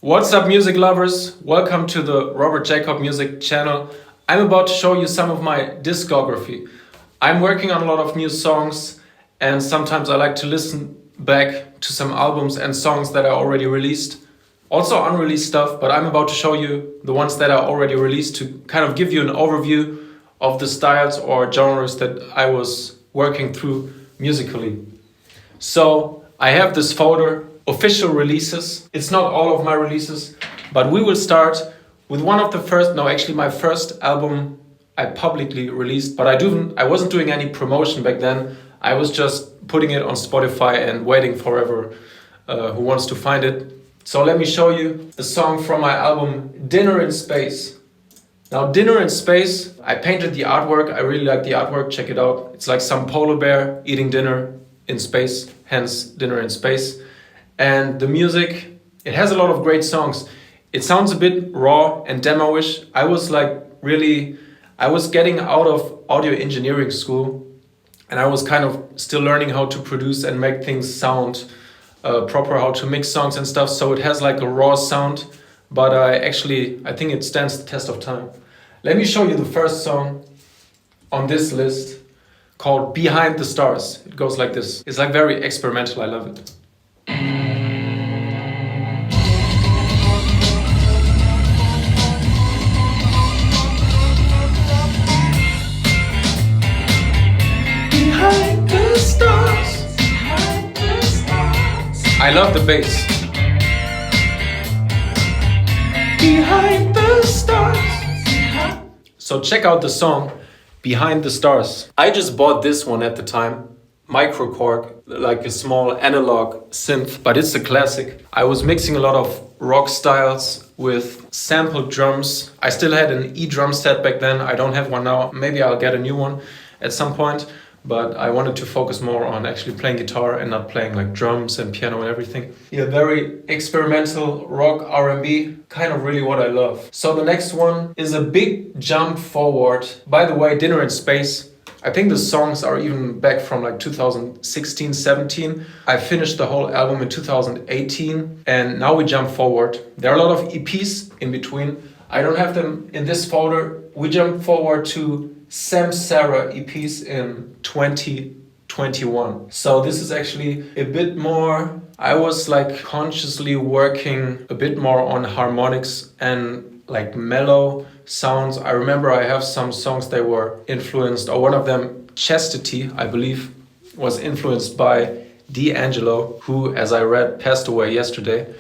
What's up, music lovers? Welcome to the Robert Jakob music channel. I'm about to show you some of my discography. I'm working on a lot of new songs, and sometimes I like to listen back to some albums and songs that are already released. Also unreleased stuff, but I'm about to show you the ones that are already released to kind of give you an overview of the styles or genres that I was working through musically. So I have this folder, official releases. It's not all of my releases, but we will start with one of the first, no, actually my first album I publicly released, but I wasn't doing any promotion back then. I was just putting it on Spotify and waiting forever who wants to find it. So let me show you the song from my album Dinner in Space. Now, Dinner in Space, I painted the artwork. I really like the artwork. Check it out. It's like some polar bear eating dinner in space, hence Dinner in Space. And the music, it has a lot of great songs. It sounds a bit raw and demo-ish. I was getting out of audio engineering school, and I was kind of still learning how to produce and make things sound proper, how to mix songs and stuff. So it has like a raw sound, but I think it stands the test of time. Let me show you the first song on this list called Behind the Stars. It goes like this. It's like very experimental. I love it. Behind the stars, behind the stars. I love the bass. Behind the stars. So check out the song Behind the Stars. I just bought this one at the time. Microcorg, like a small analog synth, but it's a classic. I was mixing a lot of rock styles with sampled drums. I still had an E-drum set back then. I don't have one now. Maybe I'll get a new one at some point, but I wanted to focus more on actually playing guitar and not playing like drums and piano and everything. Yeah, very experimental rock R&B, kind of really what I love. So the next one is a big jump forward. By the way, Dinner in Space, I think the songs are even back from like 2016, 17. I finished the whole album in 2018, and now we jump forward. There are a lot of EPs in between. I don't have them in this folder. We jump forward to Samsara EPs in 2021. So this is actually a bit more, I was like consciously working a bit more on harmonics and like mellow sounds. I remember I have some songs that were influenced, or one of them, Chastity, I believe, was influenced by D'Angelo, who, as I read, passed away yesterday.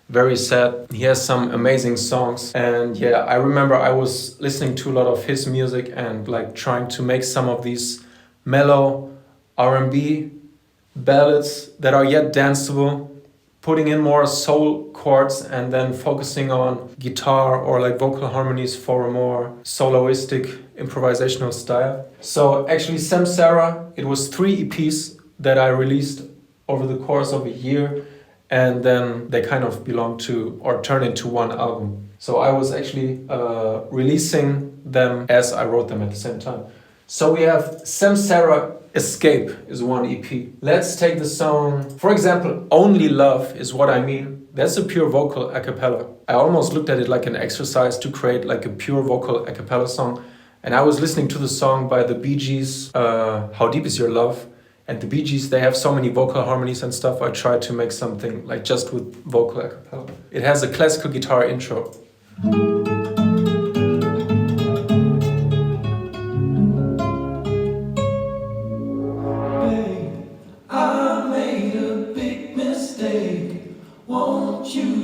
Very sad. He has some amazing songs, and yeah, I remember I was listening to a lot of his music and like trying to make some of these mellow R&B ballads that are yet danceable, putting in more soul chords and then focusing on guitar or like vocal harmonies for a more soloistic improvisational style. So actually Samsara, it was 3 EPs that I released over the course of a year, and then they kind of belong to or turn into one album. So I was actually releasing them as I wrote them at the same time. So we have Samsara Escape is 1 EP. Let's take the song, for example, Only Love Is What I Mean. That's a pure vocal a cappella. I almost looked at it like an exercise to create like a pure vocal a cappella song. And I was listening to the song by the Bee Gees, How Deep Is Your Love? And the Bee Gees, they have so many vocal harmonies and stuff. I tried to make something like just with vocal a cappella. It has a classical guitar intro.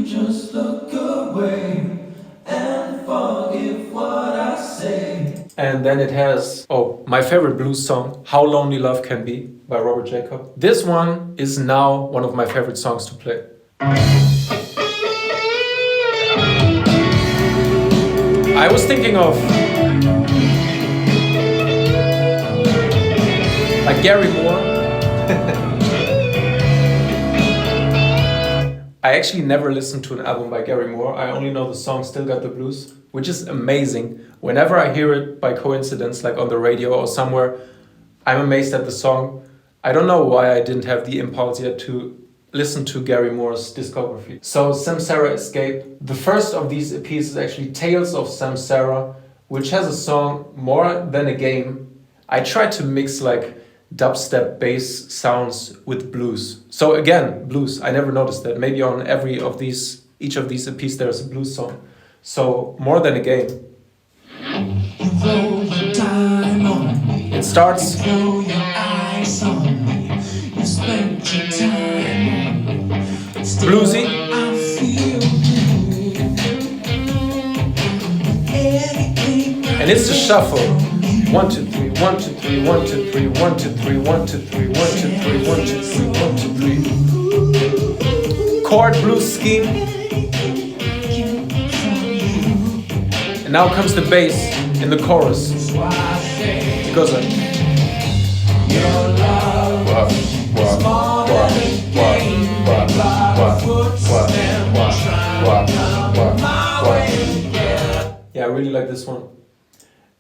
Just look away and forgive what I say. And then it has, my favorite blues song, How Lonely Love Can Be by Robert Jakob. This one is now one of my favorite songs to play. I was thinking of like Gary Moore. I actually never listened to an album by Gary Moore. I only know the song Still Got the Blues, which is amazing. Whenever I hear it by coincidence, like on the radio or somewhere, I'm amazed at the song. I don't know why I didn't have the impulse yet to listen to Gary Moore's discography. So Samsara Escape. The first of these EPs is actually Tales of Samsara, which has a song More Than a Game. I tried to mix like dubstep bass sounds with blues. So again, blues. I never noticed that. Maybe on each of these EPs there's a blues song. So More Than a Game. It starts bluesy, and it's a shuffle. 1 2 3 1 2 3 1 2 3 1 2 3 1 2 3 1 2 3 1 2 3 1 2 3. Chord blues scheme. And now comes the bass in the chorus. It goes like yeah, I really like this one.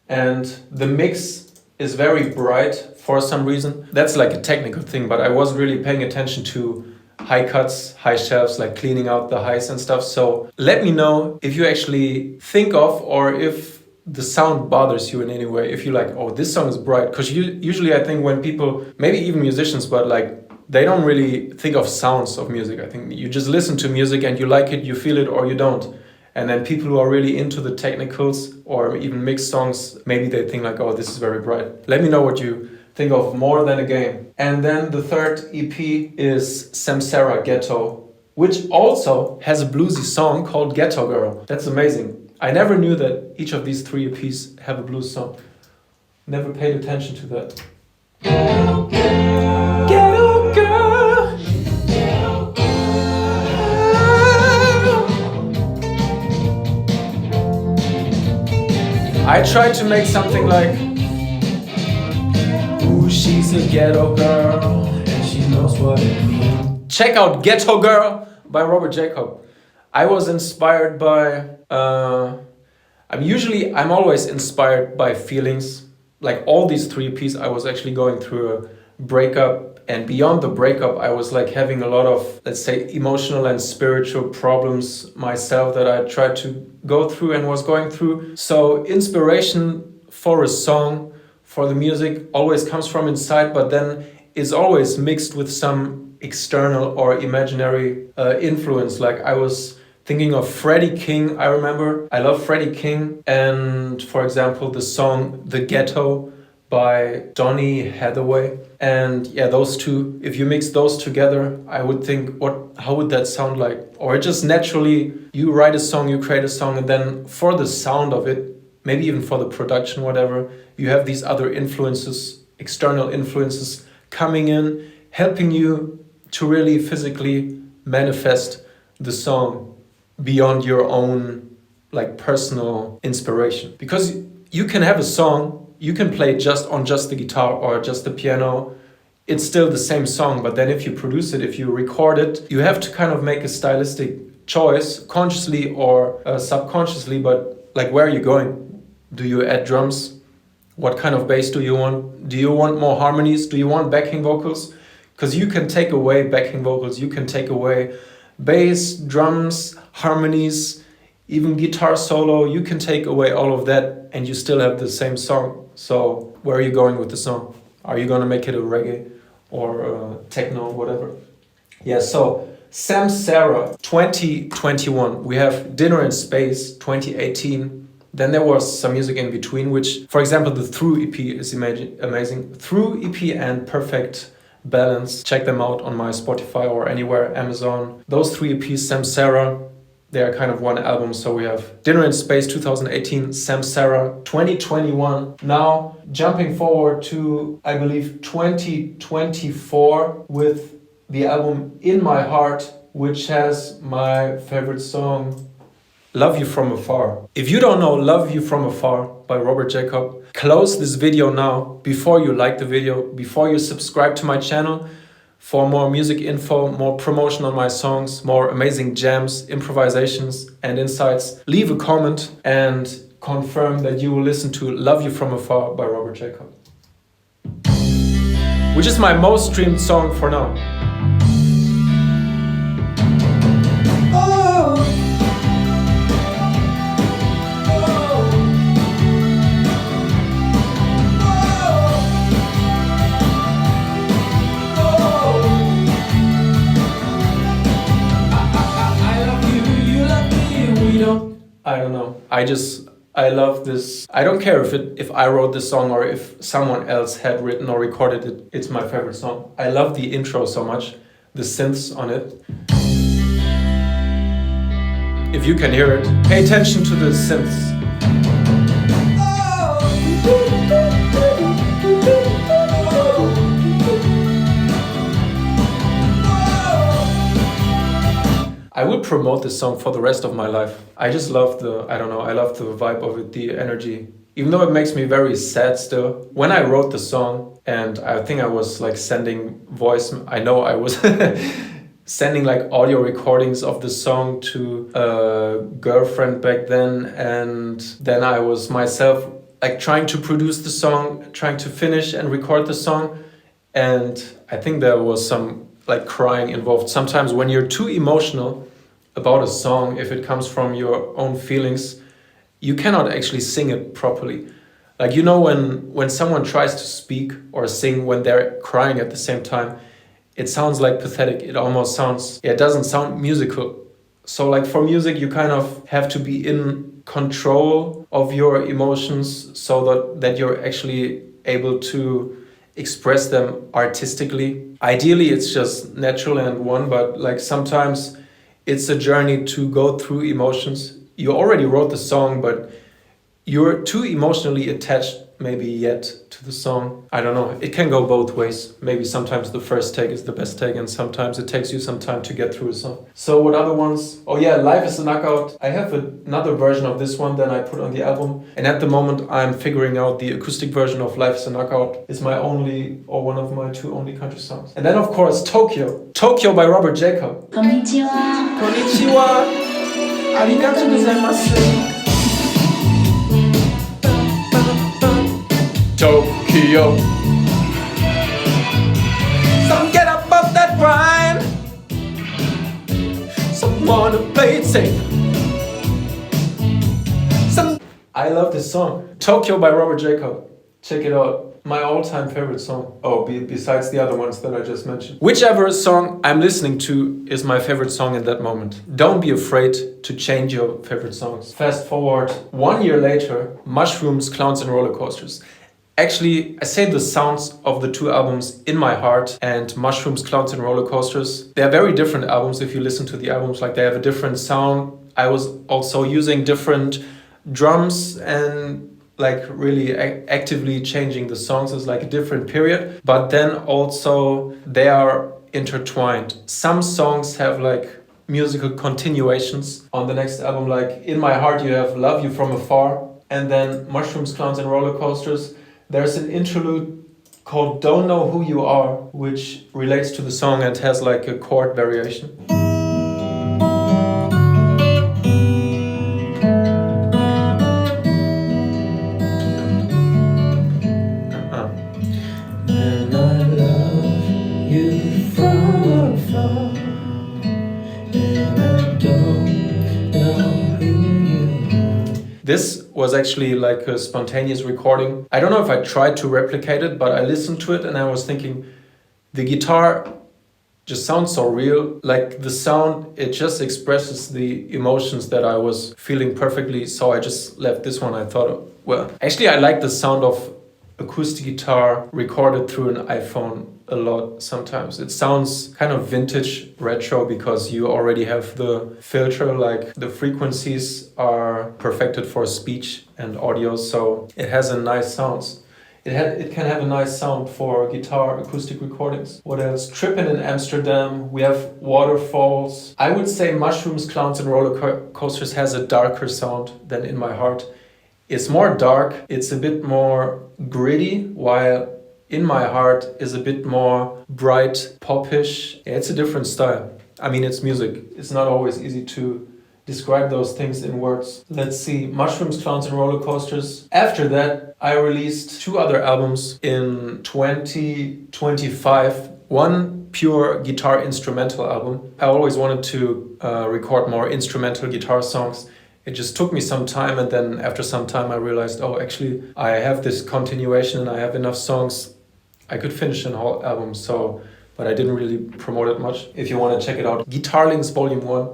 And the mix is very bright for some reason. That's like a technical thing, but I wasn't really paying attention to high cuts, high shelves, like cleaning out the highs and stuff. So let me know if you actually think of, or if the sound bothers you in any way. If you like, oh, this song is bright. Because usually I think when people, maybe even musicians, but like they don't really think of sounds of music. I think you just listen to music and you like it, you feel it, or you don't. And then people who are really into the technicals or even mixed songs, maybe they think like, oh, this is very bright. Let me know what you think of More Than a Game. And then the third EP is Samsara Ghetto, which also has a bluesy song called Ghetto Girl. That's amazing. I never knew that each of these three EPs have a blues song. Never paid attention to that. Ghetto girl. Ghetto girl. I tried to make something like, ooh, she's a ghetto girl and she knows what it means. Check out Ghetto Girl by Robert Jakob. I was inspired by, I'm always inspired by feelings. Like all these three EPs, I was actually going through a breakup, and beyond the breakup, I was like having a lot of, let's say, emotional and spiritual problems myself that I tried to go through and was going through. So inspiration for a song, for the music, always comes from inside, but then is always mixed with some external or imaginary influence. Like I was thinking of Freddie King, I remember. I love Freddie King. And for example, the song The Ghetto by Donny Hathaway. And yeah, those two, if you mix those together, I would think, how would that sound like? Or just naturally, you write a song, you create a song, and then for the sound of it, maybe even for the production, whatever, you have these other influences, external influences coming in, helping you to really physically manifest the song beyond your own like personal inspiration. Because you can have a song, you can play just the guitar or just the piano, it's still the same song, but then if you produce it, if you record it, you have to kind of make a stylistic choice, consciously or subconsciously, but like where are you going? Do you add drums? What kind of bass do you want? Do you want more harmonies? Do you want backing vocals? Because you can take away backing vocals, you can take away bass, drums, harmonies, even guitar solo, you can take away all of that and you still have the same song. So where are you going with the song? Are you gonna make it a reggae or techno, whatever? Yeah, so Samsara 2021, we have Dinner in Space 2018. Then there was some music in between, which, for example, the Through EP is amazing. Through EP and Perfect Balance, check them out on my Spotify or anywhere, Amazon. Those three EPs, Samsara, they are kind of one album. So we have Dinner in Space 2018, Samsara 2021. Now jumping forward to, I believe, 2024 with the album In My Heart, which has my favorite song, Love You From Afar. If you don't know Love You From Afar by Robert Jakob, close this video now before you like the video, before you subscribe to my channel for more music info, more promotion on my songs, more amazing jams, improvisations and insights. Leave a comment and confirm that you will listen to Love You From Afar by Robert Jakob, which is my most streamed song for now. I don't know. I love this. I don't care if I wrote this song or if someone else had written or recorded it. It's my favorite song. I love the intro so much, the synths on it. If you can hear it, pay attention to the synths. I would promote this song for the rest of my life. I just love I love the vibe of it, the energy. Even though it makes me very sad still. When I wrote the song, and I think I was like sending I was sending like audio recordings of the song to a girlfriend back then, and then I was myself like trying to produce the song, trying to finish and record the song, and I think there was some like crying involved. Sometimes when you're too emotional about a song, if it comes from your own feelings, you cannot actually sing it properly. Like, you know, when someone tries to speak or sing when they're crying at the same time, it sounds like pathetic. It almost sounds, it doesn't sound musical. So like for music, you kind of have to be in control of your emotions so that you're actually able to express them artistically. Ideally, it's just natural and one, but like sometimes it's a journey to go through emotions. You already wrote the song, but you're too emotionally attached maybe yet to the song. I don't know. It can go both ways. Maybe sometimes the first take is the best take, and sometimes it takes you some time to get through a song. So what other ones? Oh yeah, Life is a Knockout. I have another version of this one that I put on the album. And at the moment I'm figuring out the acoustic version of Life is a Knockout. It's my only, or one of my two only country songs. And then of course Tokyo. Tokyo by Robert Jakob. Konnichiwa. Konnichiwa. Arigatou gozaimasu. Tokyo. Some get up off that grind. Some wanna play it safe. I love this song. Tokyo by Robert Jakob. Check it out. My all-time favorite song. Oh, besides the other ones that I just mentioned. Whichever song I'm listening to is my favorite song in that moment. Don't be afraid to change your favorite songs. Fast forward 1 year later, Mushrooms, Clowns and Rollercoasters. Actually, I say the sounds of the two albums In My Heart and Mushrooms, Clowns and Rollercoasters. They're very different albums if you listen to the albums. Like, they have a different sound. I was also using different drums and like really actively changing the songs. It's like a different period. But then also they are intertwined. Some songs have like musical continuations on the next album. Like In My Heart you have Love You From Afar. And then Mushrooms, Clowns and Rollercoasters. There's an interlude called Don't Know Who You Are, which relates to the song and has like a chord variation. And I love you from afar, and I don't know who you are. This was actually like a spontaneous recording. I don't know if I tried to replicate it, but I listened to it and I was thinking, the guitar just sounds so real. Like the sound, it just expresses the emotions that I was feeling perfectly. So I just left this one. I thought, well, actually I like the sound of acoustic guitar recorded through an iPhone a lot sometimes. It sounds kind of vintage retro because you already have the filter, like the frequencies are perfected for speech and audio, so it has a nice sound. It can have a nice sound for guitar acoustic recordings. What else? Trippin' in Amsterdam. We have Waterfalls. I would say Mushrooms, Clowns and Rollercoasters has a darker sound than In My Heart. It's more dark, it's a bit more gritty, while In My Heart is a bit more bright, popish. Yeah, it's a different style. I mean, it's music. It's not always easy to describe those things in words. Let's see, Mushrooms, Clowns and Rollercoasters. After that, I released 2 other albums in 2025. One pure guitar instrumental album. I always wanted to record more instrumental guitar songs. It just took me some time, and then after some time I realized, oh, actually I have this continuation and I have enough songs. I could finish an whole album, but I didn't really promote it much. If you want to check it out, Guitar Links Volume 1.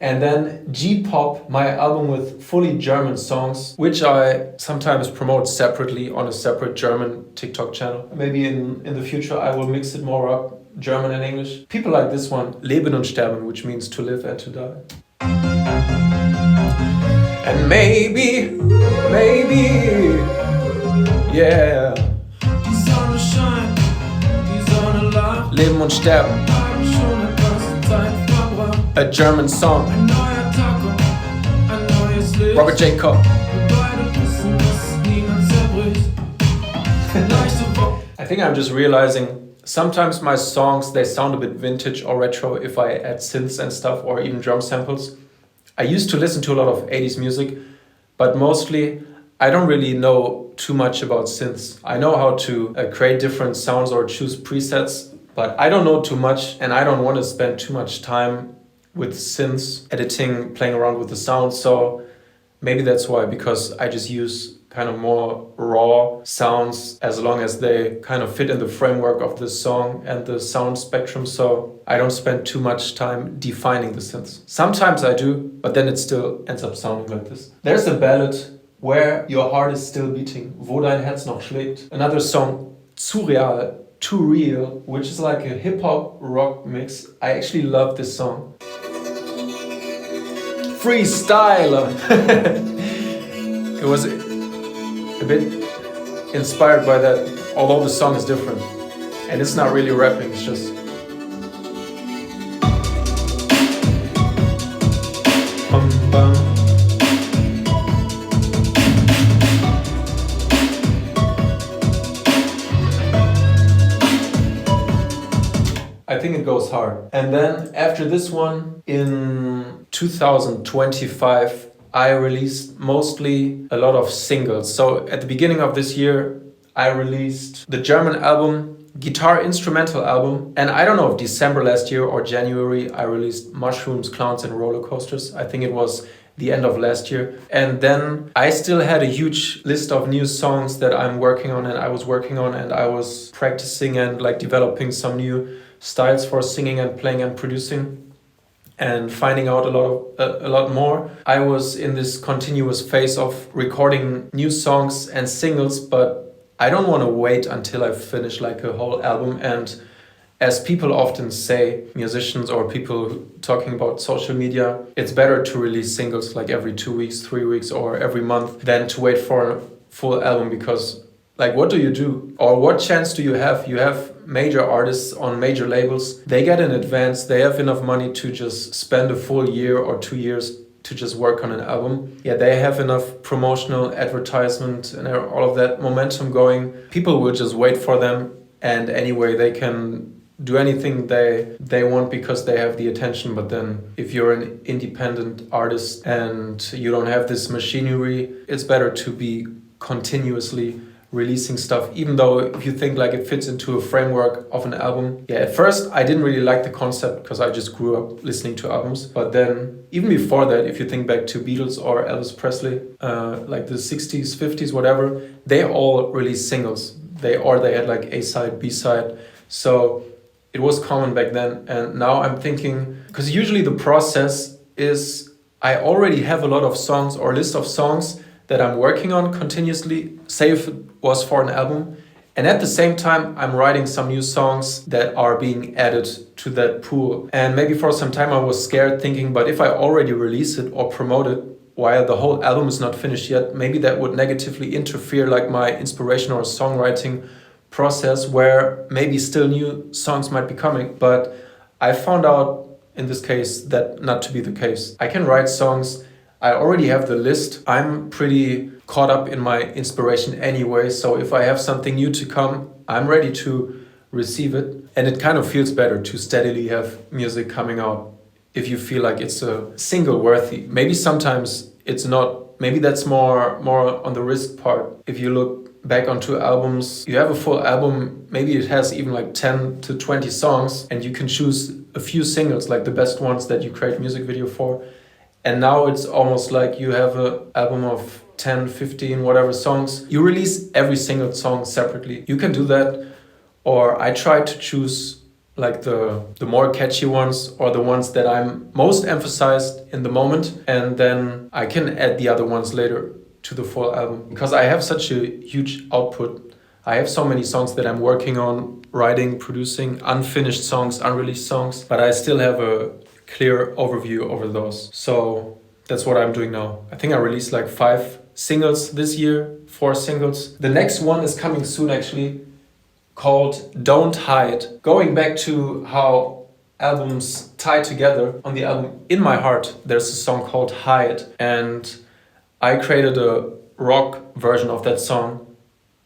And then G-Pop, my album with fully German songs, which I sometimes promote separately on a separate German TikTok channel. Maybe in the future I will mix it more up, German and English. People like this one, Leben und Sterben, which means to live and to die. And maybe, yeah. Die Sonne scheint, die Sonne lacht. Leben und Sterben. Haben schon etwas Zeit verbracht. A German song. Ein neuer Tag und ein neues Licht. Robert Jakob. Wir beide wissen, dass niemand zerbricht. Leichte Woche. I think I'm just realizing sometimes my songs, they sound a bit vintage or retro if I add synths and stuff or even drum samples. I used to listen to a lot of 80s music, but mostly I don't really know too much about synths. I know how to create different sounds or choose presets, but I don't know too much and I don't want to spend too much time with synths, editing, playing around with the sound. So maybe that's why, because I just use kind of more raw sounds as long as they kind of fit in the framework of the song and the sound spectrum. So I don't spend too much time defining the synths. Sometimes I do, but then it still ends up sounding like this. There's a ballad, Where Your Heart Is Still Beating, Wo Dein Herz noch schlägt. Another song, Zu Real, Too Real, which is like a hip-hop rock mix. I actually love this song. Freestyler! It was a bit inspired by that, although the song is different. And it's not really rapping, it's just... Bum, bum. I think it goes hard. And then after this one, in 2025, I released mostly a lot of singles. So at the beginning of this year, I released the German album, guitar instrumental album. And I don't know if December last year or January, I released Mushrooms, Clowns and Rollercoasters. I think it was the end of last year. And then I still had a huge list of new songs that I'm working on and I was working on and I was practicing and like developing some new styles for singing and playing and producing. And finding out a lot more. I was in this continuous phase of recording new songs and singles, but I don't want to wait until I finish like a whole album. And as people often say, musicians or people talking about social media, it's better to release singles like every 2 weeks, 3 weeks, or every month than to wait for a full album, because like what do you do? Or what chance do you have? You have major artists on major labels. They get in advance. They have enough money to just spend a full year or 2 years to just work on an album. Yeah, they have enough promotional advertisement and all of that momentum going. People will just wait for them. And anyway, they can do anything they want because they have the attention. But then if you're an independent artist and you don't have this machinery, it's better to be continuously releasing stuff, even though if you think like it fits into a framework of an album. Yeah, at first I didn't really like the concept because I just grew up listening to albums. But then even before that, if you think back to Beatles or Elvis Presley, like the 60s, 50s, whatever, they all released singles. They had like A-side, B-side. So it was common back then. And now I'm thinking, because usually the process is I already have a lot of songs or list of songs that I'm working on continuously, say if it was for an album. And at the same time, I'm writing some new songs that are being added to that pool. And maybe for some time I was scared thinking, but if I already release it or promote it while the whole album is not finished yet, maybe that would negatively interfere like my inspiration or songwriting process where maybe still new songs might be coming. But I found out in this case that not to be the case. I can write songs. I already have the list. I'm pretty caught up in my inspiration anyway. So if I have something new to come, I'm ready to receive it. And it kind of feels better to steadily have music coming out if you feel like it's a single worthy. Maybe sometimes it's not. Maybe that's more on the risk part. If you look back onto albums, you have a full album, maybe it has even like 10 to 20 songs and you can choose a few singles, like the best ones that you create music video for. And now it's almost like you have an album of 10, 15, whatever songs. You release every single song separately. You can do that. Or I try to choose like the more catchy ones or the ones that I'm most emphasized in the moment, and then I can add the other ones later to the full album. Because I have such a huge output. I have so many songs that I'm working on, writing, producing, unfinished songs, unreleased songs, but I still have a clear overview over those. So that's what I'm doing now. I think I released like 5 singles this year, 4 singles. The next one is coming soon actually, called Don't Hide. Going back to how albums tie together, on the album In My Heart there's a song called Hide, and I created a rock version of that song,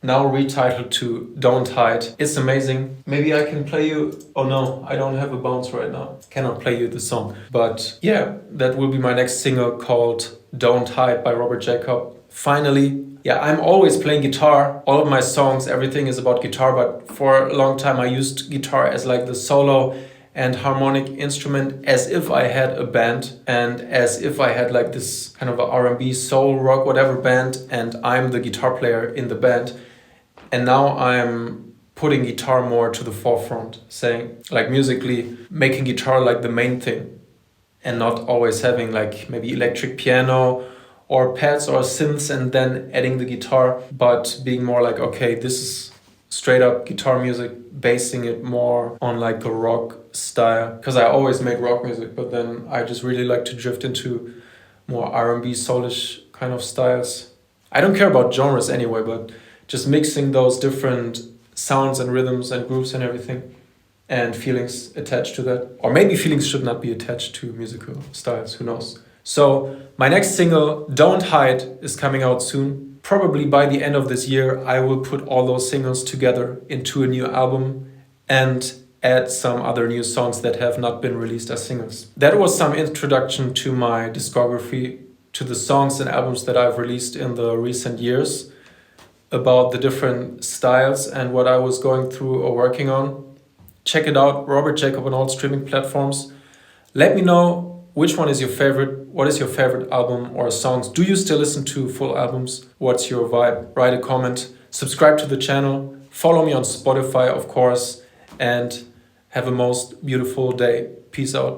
now retitled to Don't Hide. It's amazing. Maybe I can play you... Oh no, I don't have a bounce right now. Cannot play you the song. But yeah, that will be my next single, called Don't Hide by Robert Jakob. Finally, yeah, I'm always playing guitar. All of my songs, everything is about guitar, but for a long time I used guitar as like the solo and harmonic instrument, as if I had a band and as if I had like this kind of a R&B, soul, rock, whatever band, and I'm the guitar player in the band. And now I'm putting guitar more to the forefront, saying like musically making guitar like the main thing and not always having like maybe electric piano or pads or synths and then adding the guitar, but being more like, okay, this is straight up guitar music, basing it more on like a rock style. Because I always make rock music, but then I just really like to drift into more R&B, soulish kind of styles. I don't care about genres anyway, but just mixing those different sounds and rhythms and grooves and everything, and feelings attached to that. Or maybe feelings should not be attached to musical styles, who knows. So my next single, Don't Hide, is coming out soon. Probably by the end of this year, I will put all those singles together into a new album and add some other new songs that have not been released as singles. That was some introduction to my discography, to the songs and albums that I've released in the recent years, about the different styles and what I was going through or working on. Check it out, Robert Jakob on all streaming platforms. Let me know which one is your favorite? What is your favorite album or songs? Do you still listen to full albums? What's your vibe? Write a comment, subscribe to the channel, follow me on Spotify, of course, and have a most beautiful day. Peace out.